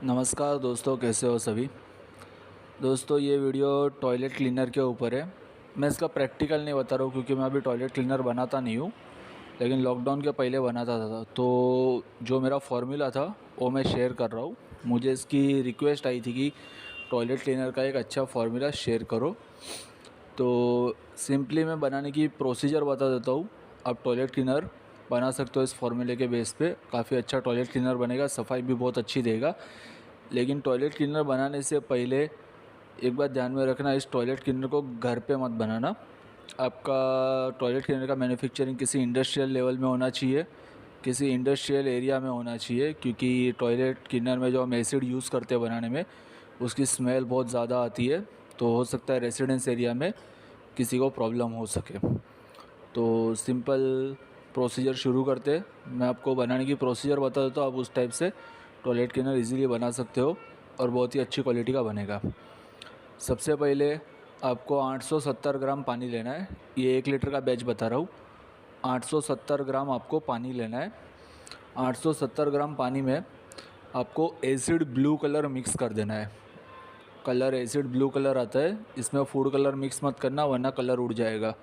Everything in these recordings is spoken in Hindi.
नमस्कार दोस्तों, कैसे हो सभी। दोस्तों ये वीडियो टॉयलेट क्लीनर के ऊपर है। मैं इसका प्रैक्टिकल नहीं बता रहा हूँ क्योंकि मैं अभी टॉयलेट क्लीनर बनाता नहीं हूँ, लेकिन लॉकडाउन के पहले बनाता था। तो जो मेरा फार्मूला था वो मैं शेयर कर रहा हूँ। मुझे इसकी रिक्वेस्ट आई थी कि टॉयलेट क्लीनर का एक अच्छा फार्मूला शेयर करो। तो सिंपली मैं बनाने की प्रोसीजर बता देता हूँ। आप टॉयलेट क्लीनर बना सकते हो इस फार्मूले के बेस पे। काफ़ी अच्छा टॉयलेट क्लीनर बनेगा, सफाई भी बहुत अच्छी देगा। लेकिन टॉयलेट क्लीनर बनाने से पहले एक बात ध्यान में रखना, इस टॉयलेट क्लीनर को घर पे मत बनाना। आपका टॉयलेट क्लीनर का मैन्युफैक्चरिंग किसी इंडस्ट्रियल लेवल में होना चाहिए, किसी इंडस्ट्रियल एरिया में होना चाहिए, क्योंकि टॉयलेट क्लीनर में जो हम एसिड यूज़ करते हैं बनाने में, उसकी स्मेल बहुत ज़्यादा आती है। तो हो सकता है रेसिडेंस एरिया में किसी को प्रॉब्लम हो सके। तो सिंपल प्रोसीजर शुरू करते हैं। मैं आपको बनाने की प्रोसीजर बता देता हूँ, आप उस टाइप से टॉयलेट क्लीनर इजीली बना सकते हो और बहुत ही अच्छी क्वालिटी का बनेगा। सबसे पहले आपको 870 ग्राम पानी लेना है। ये 1 लीटर का बैच बता रहा हूँ। 870 ग्राम आपको पानी लेना है। 870 ग्राम पानी में आपको एसिड ब्लू कलर मिक्स कर देना है। कलर एसिड ब्लू कलर आता है, इसमें फूड कलर मिक्स मत करना वरना कलर उड़ जाएगा।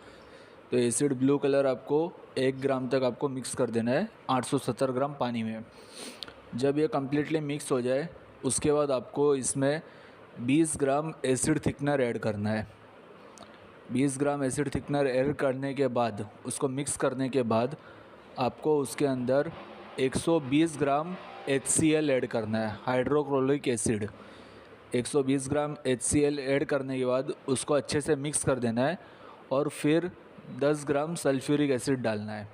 तो एसिड ब्लू कलर आपको 1 ग्राम तक आपको मिक्स कर देना है 870 ग्राम पानी में। जब ये कम्प्लीटली मिक्स हो जाए उसके बाद आपको इसमें 20 ग्राम एसिड थिकनर ऐड करना है। 20 ग्राम एसिड थिकनर ऐड करने के बाद, उसको मिक्स करने के बाद आपको उसके अंदर 120 ग्राम HCl ऐड करना है, हाइड्रोक्लोरिक एसिड। 120 ग्राम HCl ऐड करने के बाद उसको अच्छे से मिक्स कर देना है और फिर 10 ग्राम सल्फ्यूरिक एसिड डालना है।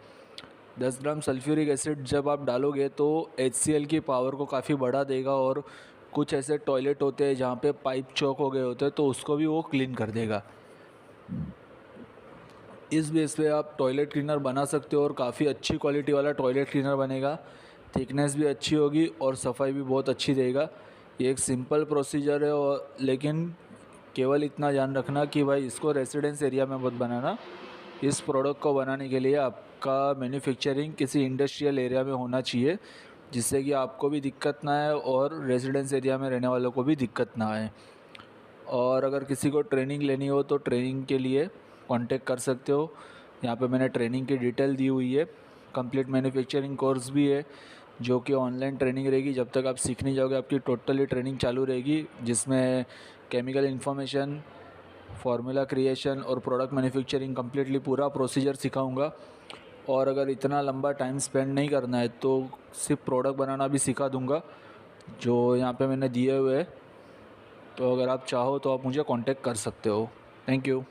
10 ग्राम सल्फ्यूरिक एसिड जब आप डालोगे तो HCl की पावर को काफ़ी बढ़ा देगा और कुछ ऐसे टॉयलेट होते हैं जहाँ पे पाइप चौक हो गए होते हैं तो उसको भी वो क्लीन कर देगा। इस बेस पे आप टॉयलेट क्लीनर बना सकते हो और काफ़ी अच्छी क्वालिटी वाला टॉयलेट क्लीनर बनेगा। थिकनेस भी अच्छी होगी और सफाई भी बहुत अच्छी देगा। ये एक सिंपल प्रोसीजर है और लेकिन केवल इतना ध्यान रखना कि भाई इसको रेसिडेंस एरिया में मत बनाना। इस प्रोडक्ट को बनाने के लिए आपका मैन्युफैक्चरिंग किसी इंडस्ट्रियल एरिया में होना चाहिए, जिससे कि आपको भी दिक्कत ना आए और रेजिडेंस एरिया में रहने वालों को भी दिक्कत ना आए। और अगर किसी को ट्रेनिंग लेनी हो तो ट्रेनिंग के लिए कांटेक्ट कर सकते हो। यहाँ पे मैंने ट्रेनिंग की डिटेल दी हुई है। कंप्लीट मैन्युफैक्चरिंग कोर्स भी है जो कि ऑनलाइन ट्रेनिंग रहेगी। जब तक आप सीख नहीं जाओगे आपकी टोटली ट्रेनिंग चालू रहेगी, जिसमें केमिकल इन्फॉर्मेशन, फार्मूला क्रिएशन और प्रोडक्ट मैन्युफैक्चरिंग कम्प्लीटली पूरा प्रोसीजर सिखाऊंगा। और अगर इतना लंबा टाइम स्पेंड नहीं करना है तो सिर्फ प्रोडक्ट बनाना भी सिखा दूंगा, जो यहाँ पे मैंने दिए हुए हैं। तो अगर आप चाहो तो आप मुझे कांटेक्ट कर सकते हो। Thank you.